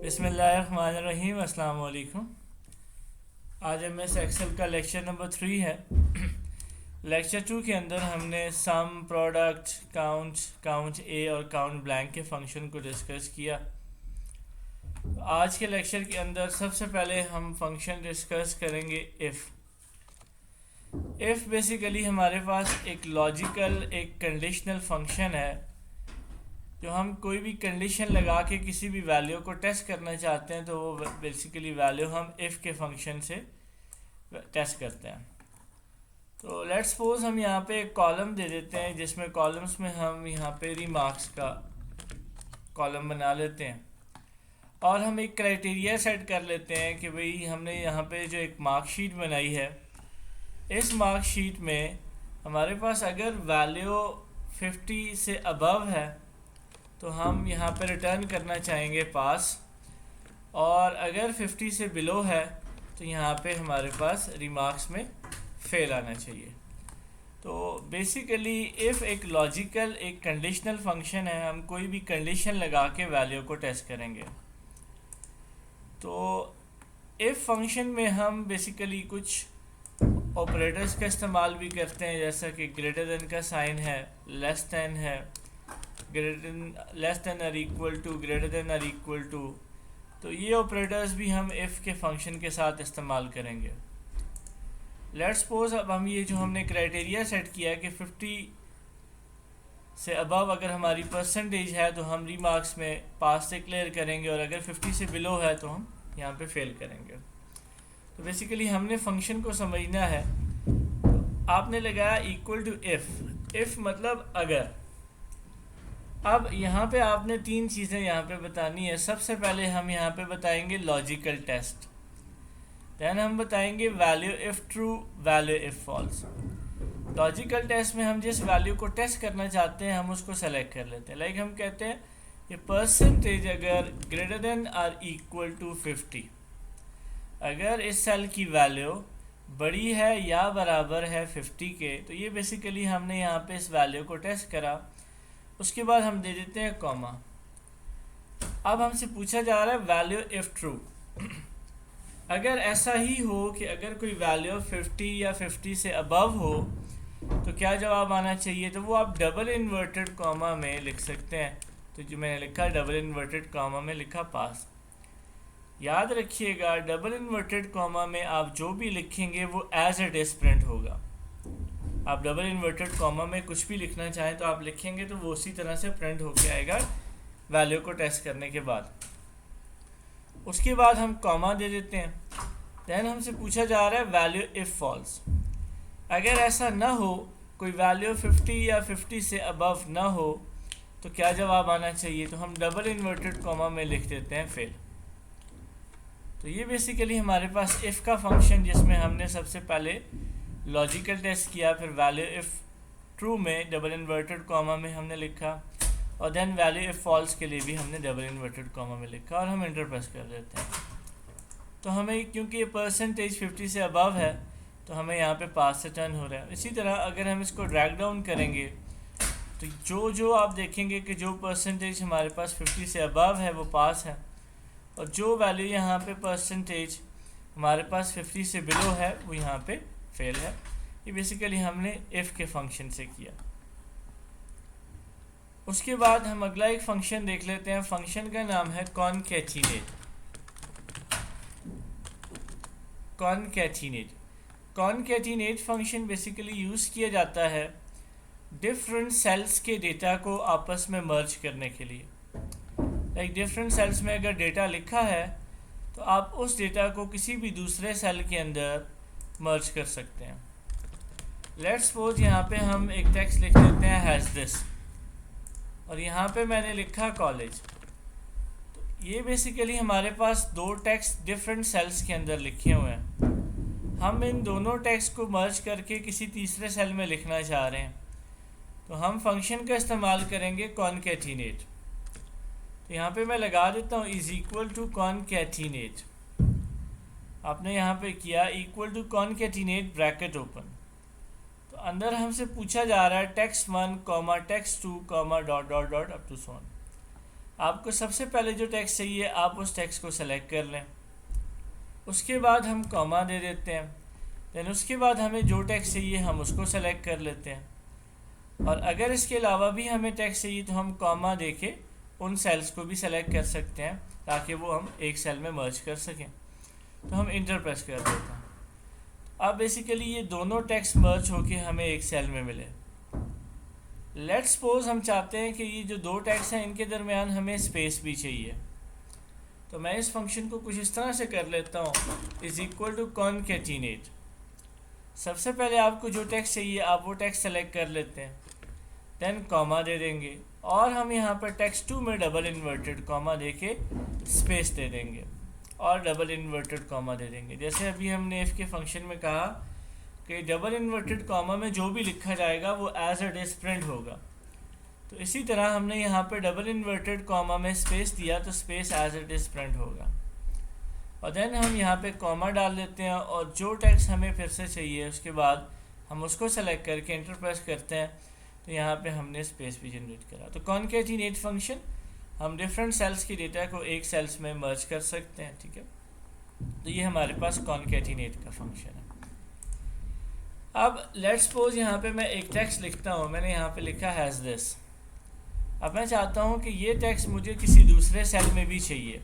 बिस्मिल्लाहिर्रहमानिर्रहीम अस्सलाम वालेकुम। आज MS एक्सेल का लेक्चर नंबर 3 है। लेक्चर 2 के अंदर हमने सम, प्रोडक्ट, काउंट ए और काउंट ब्लैंक के फंक्शन को डिस्कस किया। आज के लेक्चर के अंदर सबसे पहले हम फंक्शन डिस्कस करेंगे इफ़। इफ़ बेसिकली हमारे पास एक लॉजिकल, एक कंडीशनल फंक्शन है जो हम कोई भी कंडीशन लगा के किसी भी वैल्यू को टेस्ट करना चाहते हैं, तो वो बेसिकली वैल्यू हम इफ़ के फंक्शन से टेस्ट करते हैं। तो लेट्स सपोज हम यहाँ पे एक कॉलम दे देते हैं, जिसमें कॉलम्स में हम यहाँ पे रिमार्क्स का कॉलम बना लेते हैं और हम एक क्राइटेरिया सेट कर लेते हैं कि भाई हमने यहाँ पे जो एक मार्कशीट बनाई है, इस मार्कशीट में हमारे पास अगर वैल्यू 50 से अबव है तो हम यहाँ पे रिटर्न करना चाहेंगे पास, और अगर 50 से बिलो है तो यहाँ पे हमारे पास रिमार्क्स में फेल आना चाहिए। तो बेसिकली इफ़ एक लॉजिकल, एक कंडीशनल फंक्शन है, हम कोई भी कंडीशन लगा के वैल्यू को टेस्ट करेंगे। तो इफ़ फंक्शन में हम बेसिकली कुछ ऑपरेटर्स का इस्तेमाल भी करते हैं, जैसा कि ग्रेटर देन का साइन है, लेस देन है, लेस देन और इक्वल टू, ग्रेटर देन और इक्वल टू। तो ये ऑपरेटर्स भी हम इफ़ के फंक्शन के साथ इस्तेमाल करेंगे। लेट्स सपोज अब हम ये जो हमने क्राइटेरिया सेट किया है कि 50 से अबव अगर हमारी परसेंटेज है तो हम रिमार्क्स में पास से क्लियर करेंगे, और अगर 50 से बिलो है तो हम यहाँ पे फेल करेंगे। तो बेसिकली हमने फंक्शन को समझना है। तो आपने लगाया इक्वल टू इफ़ मतलब अगर। अब यहाँ पे आपने तीन चीज़ें यहाँ पे बतानी है। सबसे पहले हम यहाँ पे बताएंगे लॉजिकल टेस्ट, देन हम बताएंगे value if true, value if false. Logical test में हम जिस वैल्यू को टेस्ट करना चाहते हैं हम उसको सेलेक्ट कर लेते हैं। लाइक हम कहते हैं ये परसेंटेज अगर ग्रेटर देन और इक्वल टू 50, अगर इस सेल की वैल्यू बड़ी है या बराबर है 50 के, तो ये बेसिकली हमने यहाँ पे इस वैल्यू को टेस्ट करा। उसके बाद हम दे देते हैं कॉमा। अब हमसे पूछा जा रहा है वैल्यू इफ़ ट्रू। अगर ऐसा ही हो कि अगर कोई वैल्यू 50 या 50 से अबव हो तो क्या जवाब आना चाहिए, तो वो आप डबल इन्वर्टेड कॉमा में लिख सकते हैं। तो जो मैंने लिखा डबल इन्वर्टेड कॉमा में लिखा पास। याद रखिएगा डबल इन्वर्टेड कॉमा में आप जो भी लिखेंगे वो एज इट इज प्रिंट होगा। आप डबल इन्वर्टेड कॉमा में कुछ भी लिखना चाहें तो आप लिखेंगे तो वो उसी तरह से प्रिंट होके आएगा वैल्यू को टेस्ट करने के बाद। उसके बाद हम कॉमा दे देते हैं। देन हमसे पूछा जा रहा है वैल्यू इफ़ फॉल्स। अगर ऐसा ना हो, कोई वैल्यू 50 या 50 से अबव ना हो, तो क्या जवाब आना चाहिए, तो हम डबल इन्वर्टेड कॉमा में लिख देते हैं फेल। तो ये बेसिकली हमारे पास इफ़ का फंक्शन, जिसमें हमने सबसे पहले लॉजिकल टेस्ट किया, फिर वैल्यू इफ़ ट्रू में डबल इन्वर्टेड कॉमा में हमने लिखा, और देन वैल्यू इफ़ फॉल्स के लिए भी हमने डबल इन्वर्टेड कॉमा में लिखा, और हम इंटर प्रेस कर देते हैं। तो हमें, क्योंकि ये परसेंटेज 50 से अबव है, तो हमें यहाँ पे पास से टर्न हो रहा है। इसी तरह अगर हम इसको ड्रैग डाउन करेंगे तो जो जो आप देखेंगे कि जो परसेंटेज हमारे पास 50 से अबव है वो पास है, और जो वैल्यू यहाँ पे परसेंटेज हमारे पास 50 से बिलो है वो यहाँ पे फेल है। ये बेसिकली हमने इफ़ के फंक्शन से किया। उसके बाद हम अगला एक फंक्शन देख लेते हैं। फंक्शन का नाम है concatenate. Concatenate function basically use किया जाता है डिफरेंट सेल्स के डेटा को आपस में मर्ज करने के लिए। लाइक डिफरेंट सेल्स में अगर डेटा लिखा है तो आप उस डेटा को किसी भी दूसरे सेल के अंदर मर्ज कर सकते हैं। लेट्स सपोज यहाँ पे हम एक टेक्स्ट लिख देते हैं हैज़ दिस, और यहाँ पे मैंने लिखा कॉलेज। तो ये बेसिकली हमारे पास दो टेक्स्ट डिफरेंट सेल्स के अंदर लिखे हुए हैं। हम इन दोनों टेक्स्ट को मर्ज करके किसी तीसरे सेल में लिखना चाह रहे हैं, तो हम फंक्शन का इस्तेमाल करेंगे कॉनकैटिनेट। तो यहाँ पे मैं लगा देता हूँ इज़ इक्वल टू कॉनकैटिनेट। आपने यहाँ पे किया equal to concatenate bracket open. तो अंदर हमसे पूछा जा रहा है text 1 comma text 2 comma dot dot dot up to so on. आपको सबसे पहले जो टेक्स्ट चाहिए आप उस टेक्स्ट को सेलेक्ट कर लें, उसके बाद हम कॉमा दे देते हैं, देन उसके बाद हमें जो टेक्स्ट चाहिए हम उसको सेलेक्ट कर लेते हैं, और अगर इसके अलावा भी हमें टेक्स्ट चाहिए तो हम कॉमा दे के उन सेल्स को भी सेलेक्ट कर सकते हैं ताकि वो हम एक सेल में मर्ज कर सकें। तो हम इंटर प्रेस कर देते हैं। अब बेसिकली ये दोनों टेक्स्ट मर्ज होके हमें एक सेल में मिले। लेट्स सपोज हम चाहते हैं कि ये जो दो टेक्स्ट हैं इनके दरमियान हमें स्पेस भी चाहिए, तो मैं इस फंक्शन को कुछ इस तरह से कर लेता हूँ, इज इक्वल टू कॉनकैटिनेट। सबसे पहले आपको जो टेक्स्ट चाहिए आप वो टेक्स्ट सेलेक्ट कर लेते हैं, देन कॉमा दे देंगे, और हम यहाँ पर टेक्स्ट 2 में डबल इन्वर्टेड कॉमा दे के स्पेस दे देंगे और डबल इन्वर्टेड कॉमा दे देंगे। जैसे अभी हमने इफ के फंक्शन में कहा कि डबल इन्वर्टेड कॉमा में जो भी लिखा जाएगा वो एज इट इज प्रिंट होगा, तो इसी तरह हमने यहाँ पे डबल इन्वर्टेड कॉमा में स्पेस दिया तो space as it is print होगा। और देन हम यहाँ पे कॉमा डाल देते हैं और जो टेक्स्ट हमें फिर से चाहिए उसके बाद हम उसको सेलेक्ट करके एंटर प्रेस करते हैं, तो यहाँ पे हमने स्पेस भी जनरेट करा। तो कॉनकैटिनेट फंक्शन हम डिफरेंट सेल्स की डेटा को एक सेल्स में मर्ज कर सकते हैं, ठीक है। तो ये हमारे पास कॉनकैटिनेट का फंक्शन है। अब लेट्स सपोज यहाँ पे मैं एक टेक्स्ट लिखता हूँ, मैंने यहाँ पे लिखा हैज़ दिस। अब मैं चाहता हूँ कि ये टेक्स्ट मुझे किसी दूसरे सेल में भी चाहिए,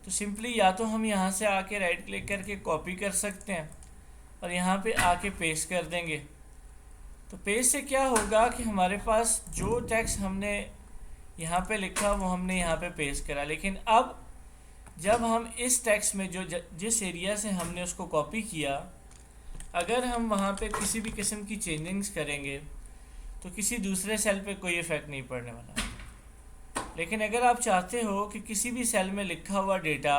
तो सिंपली या तो हम यहाँ से आके राइट क्लिक करके कॉपी कर सकते हैं और यहाँ पे आके पेस्ट कर देंगे। तो पेस्ट से क्या होगा कि हमारे पास जो टेक्स्ट हमने यहाँ पे लिखा वो हमने यहाँ पे पेस्ट करा, लेकिन अब जब हम इस टेक्स्ट में जो जिस एरिया से हमने उसको कॉपी किया, अगर हम वहाँ पे किसी भी किस्म की चेंजिंग्स करेंगे तो किसी दूसरे सेल पे कोई इफ़ेक्ट नहीं पड़ने वाला। लेकिन अगर आप चाहते हो कि किसी भी सेल में लिखा हुआ डेटा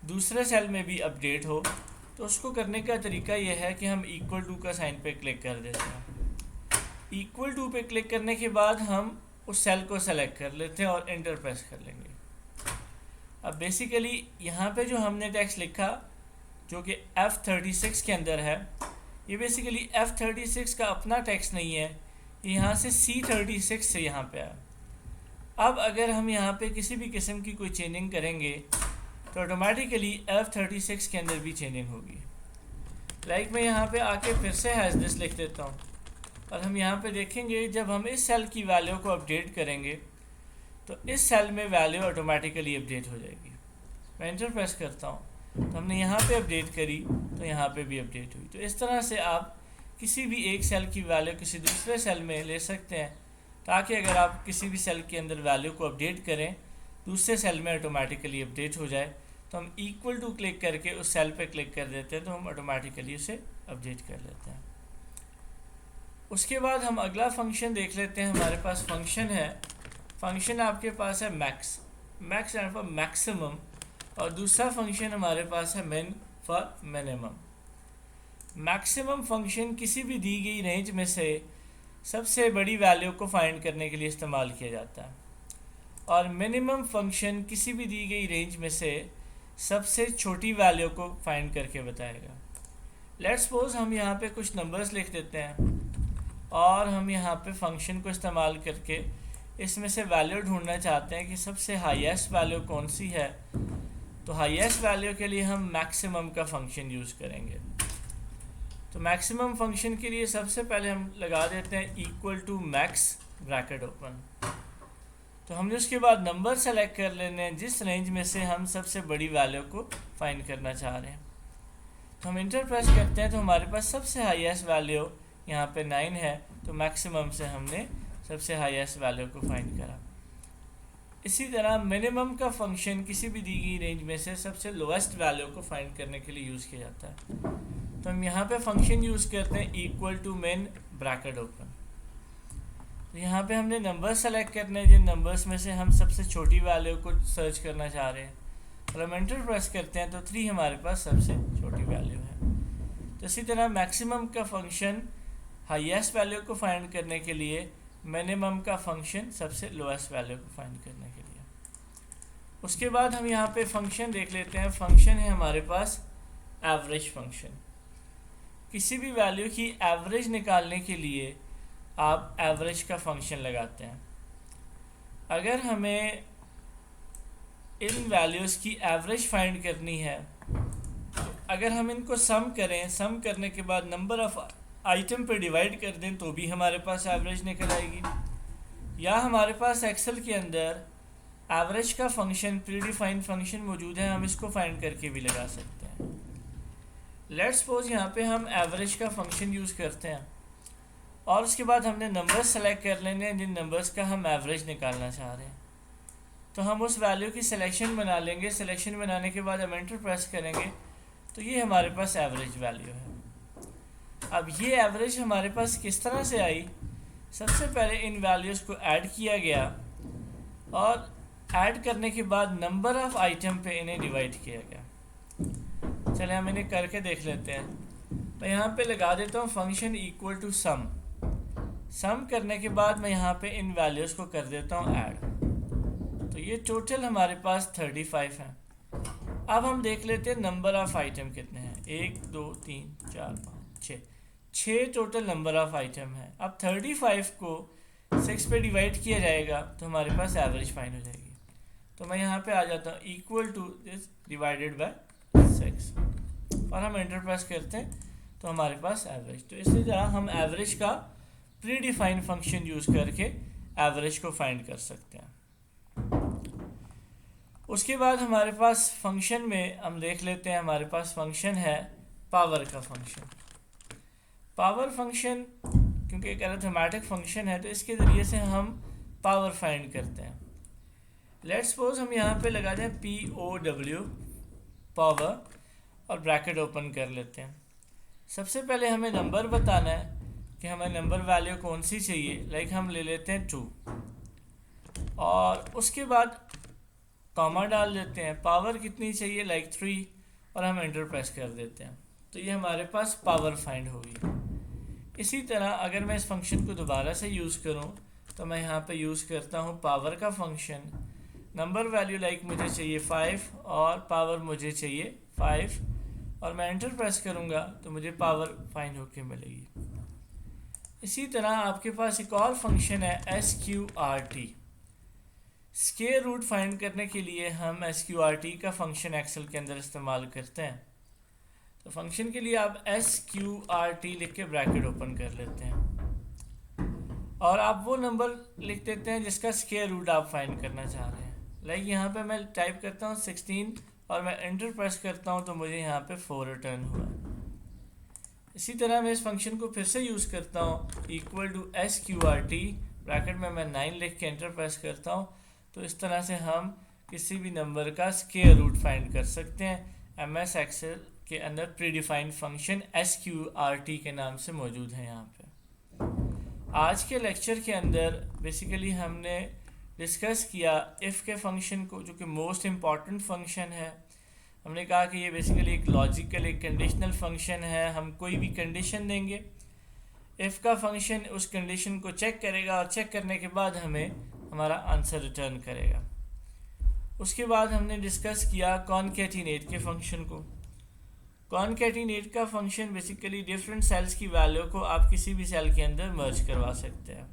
दूसरे सेल में भी अपडेट हो, तो उसको करने का तरीका यह है कि हम इक्वल टू का साइन पे क्लिक कर देते हैं। इक्वल टू पे क्लिक करने के बाद हम उस सेल को सेलेक्ट कर लेते हैं और एंटर प्रेस कर लेंगे। अब बेसिकली यहाँ पे जो हमने टेक्स्ट लिखा जो कि F36 के अंदर है, ये बेसिकली F36 का अपना टेक्स्ट नहीं है, यहाँ से C36 से यहाँ पे आया। अब अगर हम यहाँ पे किसी भी किस्म की कोई चेंजिंग करेंगे तो ऑटोमेटिकली F36 के अंदर भी चेंजिंग होगी। लाइक मैं यहाँ पे आके फिर से हैज़ दिस लिख देता हूँ और हम यहाँ पे देखेंगे जब हम इस सेल की वैल्यू को अपडेट करेंगे तो इस सेल में वैल्यू ऑटोमेटिकली अपडेट हो जाएगी। मैं एंटर प्रेस करता हूँ तो हमने यहाँ पे अपडेट करी तो यहाँ पे भी अपडेट हुई। तो इस तरह से आप किसी भी एक सेल की वैल्यू किसी दूसरे सेल में ले सकते हैं, ताकि अगर आप किसी भी सेल के अंदर वैल्यू को अपडेट करें दूसरे सेल में ऑटोमेटिकली अपडेट हो जाए। तो हम इक्वल टू क्लिक करके उस सेल पे क्लिक कर देते हैं तो हम ऑटोमेटिकली उसे अपडेट कर लेते हैं। उसके बाद हम अगला फंक्शन देख लेते हैं। हमारे पास फंक्शन है, फंक्शन आपके पास है max, max and for maximum, और दूसरा फंक्शन हमारे पास है मिन फॉर मिनिमम। मैक्सिमम फंक्शन किसी भी दी गई रेंज में से सबसे बड़ी वैल्यू को फाइंड करने के लिए इस्तेमाल किया जाता है, और मिनिमम फंक्शन किसी भी दी गई रेंज में से सबसे छोटी वैल्यू को फाइंड करके बताएगा। लेट्स सपोज हम यहाँ पे कुछ नंबर्स लिख देते हैं और हम यहाँ पे फंक्शन को इस्तेमाल करके इसमें से वैल्यू ढूंढना चाहते हैं कि सबसे हाईएस्ट वैल्यू कौन सी है। तो हाईएस्ट वैल्यू के लिए हम मैक्सिमम का फंक्शन यूज़ करेंगे। तो मैक्सिमम फंक्शन के लिए सबसे पहले हम लगा देते हैं equal to max bracket open. तो हमने उसके बाद नंबर सेलेक्ट कर लेने हैं जिस रेंज में से हम सबसे बड़ी वैल्यू को फाइंड करना चाह रहे हैं। तो हम इंटर प्रेस करते हैं तो हमारे पास सबसे हाईएस्ट वैल्यू यहाँ पे 9 है, तो मैक्सिमम से हमने सबसे हाईएस्ट वैल्यू को फाइंड करा। इसी तरह मिनिमम का फंक्शन किसी भी दी गई रेंज में से सबसे लोएस्ट वैल्यू को फाइंड करने के लिए यूज़ किया जाता है। तो हम यहाँ पे फंक्शन यूज़ करते हैं इक्वल टू मिन ब्रैकेट ओपन। तो यहाँ पे हमने नंबर सेलेक्ट करने हैं जिन नंबर्स में से हम सबसे छोटी वैल्यू को सर्च करना चाह रहे हैं, और हम एंटर प्रेस करते हैं तो 3 हमारे पास सबसे छोटी वैल्यू है। तो इसी तरह मैक्सिमम का फंक्शन हाईएस्ट वैल्यू को फाइंड करने के लिए, मिनिमम का फंक्शन सबसे लोएस्ट वैल्यू को फाइंड करने के लिए। उसके बाद हम यहाँ पे फंक्शन देख लेते हैं। फंक्शन है हमारे पास एवरेज फंक्शन। किसी भी वैल्यू की एवरेज निकालने के लिए आप एवरेज का फंक्शन लगाते हैं। अगर हमें इन वैल्यूज़ की एवरेज फाइंड करनी है, तो अगर हम इनको सम करें, सम करने के बाद नंबर ऑफ आइटम पे डिवाइड कर दें तो भी हमारे पास एवरेज निकल आएगी। या हमारे पास एक्सेल के अंदर एवरेज का फंक्शन, प्रीडिफाइंड फंक्शन मौजूद है, हम इसको फाइंड करके भी लगा सकते हैं। लेट्स सपोज यहाँ पे हम एवरेज का फंक्शन यूज़ करते हैं और उसके बाद हमने नंबर्स सेलेक्ट कर लेने हैं जिन नंबर्स का हम एवरेज निकालना चाह रहे हैं। तो हम उस वैल्यू की सिलेक्शन बना लेंगे। सिलेक्शन बनाने के बाद हम एंटर प्रेस करेंगे तो ये हमारे पास एवरेज वैल्यू है। अब ये एवरेज हमारे पास किस तरह से आई? सबसे पहले इन वैल्यूज़ को ऐड किया गया और ऐड करने के बाद नंबर ऑफ़ आइटम पे इन्हें डिवाइड किया गया। चले हम इन्हें करके देख लेते हैं। मैं यहाँ पे लगा देता हूँ फंक्शन इक्वल टू सम। सम करने के बाद मैं यहाँ पे इन वैल्यूज़ को कर देता हूँ ऐड। तो ये टोटल हमारे पास 35 है। अब हम देख लेते हैं नंबर ऑफ़ आइटम कितने हैं। 1 2 3 4 5 6 टोटल नंबर ऑफ़ आइटम है। अब 35 को 6 पे डिवाइड किया जाएगा तो हमारे पास एवरेज फाइंड हो जाएगी। तो मैं यहाँ पे आ जाता हूँ equal to this divided by 6 और हम एंटर प्रेस करते हैं तो हमारे पास एवरेज। तो इसी तरह हम एवरेज का प्री डिफाइंड फंक्शन यूज़ करके एवरेज को फाइंड कर सकते हैं। उसके बाद हमारे पास फंक्शन में हम देख लेते हैं, हमारे पास फंक्शन है पावर का फंक्शन। पावर फंक्शन क्योंकि एक अरिथमेटिक फंक्शन है तो इसके ज़रिए से हम पावर फाइंड करते हैं। लेट्स सपोज हम यहाँ पे लगा दें POW पावर और ब्रैकेट ओपन कर लेते हैं। सबसे पहले हमें नंबर बताना है कि हमें नंबर वैल्यू कौन सी चाहिए। लाइक हम ले लेते हैं 2 और उसके बाद कॉमा डाल देते हैं। पावर कितनी चाहिए? लाइक 3 और हम एंटर प्रेस कर देते हैं तो ये हमारे पास पावर फाइंड होगी। इसी तरह अगर मैं इस फंक्शन को दोबारा से यूज़ करूं तो मैं यहाँ पे यूज़ करता हूँ पावर का फंक्शन। नंबर वैल्यू लाइक मुझे चाहिए 5 और पावर मुझे चाहिए 5 और मैं एंटर प्रेस करूँगा तो मुझे पावर फाइंड होके मिलेगी। इसी तरह आपके पास एक और फंक्शन है SQRT। स्क्वायर रूट फाइंड करने के लिए हम SQRT का फंक्शन एक्सेल के अंदर इस्तेमाल करते हैं। तो फंक्शन के लिए आप SQRT लिख के ब्रैकेट ओपन कर लेते हैं और आप वो नंबर लिख देते हैं जिसका स्क्वायर रूट आप फाइंड करना चाह रहे हैं। लाइक यहाँ पे मैं टाइप करता हूँ 16 और मैं एंटर प्रेस करता हूँ तो मुझे यहाँ पे 4 रिटर्न हुआ। इसी तरह मैं इस फंक्शन को फिर से यूज़ करता हूँ इक्वल टू SQRT, ब्रैकेट में मैं 9 लिख के एंटर प्रेस करता हूँ। तो इस तरह से हम किसी भी नंबर का स्क्वायर रूट फाइंड कर सकते हैं। MS एक्सेल के अंदर प्रीडिफाइंड फंक्शन SQRT के नाम से मौजूद है यहाँ पे। आज के लेक्चर के अंदर बेसिकली हमने डिस्कस किया इफ़ के फंक्शन को, जो कि मोस्ट इम्पॉर्टेंट फंक्शन है। हमने कहा कि ये बेसिकली एक लॉजिकल, एक कंडीशनल फंक्शन है। हम कोई भी कंडीशन देंगे, इफ़ का फंक्शन उस कंडीशन को चेक करेगा और चेक करने के बाद हमें हमारा आंसर रिटर्न करेगा। उसके बाद हमने डिस्कस किया कॉनकैटिनेट के फंक्शन को। कॉनकैटिनेट का फंक्शन बेसिकली डिफरेंट सेल्स की वैल्यू को आप किसी भी सेल के अंदर मर्ज करवा सकते हैं।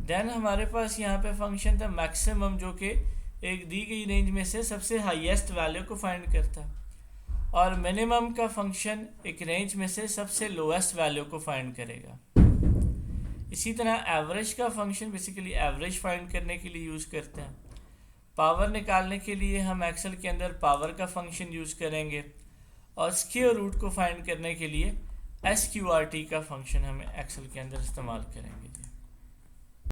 देन हमारे पास यहाँ पे फंक्शन था मैक्सिमम, जो कि एक दी गई रेंज में से सबसे हाईएस्ट वैल्यू को फाइंड करता है, और मिनिमम का फंक्शन एक रेंज में से सबसे लोएस्ट वैल्यू को फाइंड करेगा। इसी तरह एवरेज का फंक्शन बेसिकली एवरेज फाइंड करने के लिए यूज़ करते हैं। पावर निकालने के लिए हम एक्सेल के अंदर पावर का फंक्शन यूज़ करेंगे और स्क्वायर रूट को फाइंड करने के लिए SQRT का फंक्शन हम एक्सेल के अंदर इस्तेमाल करेंगे।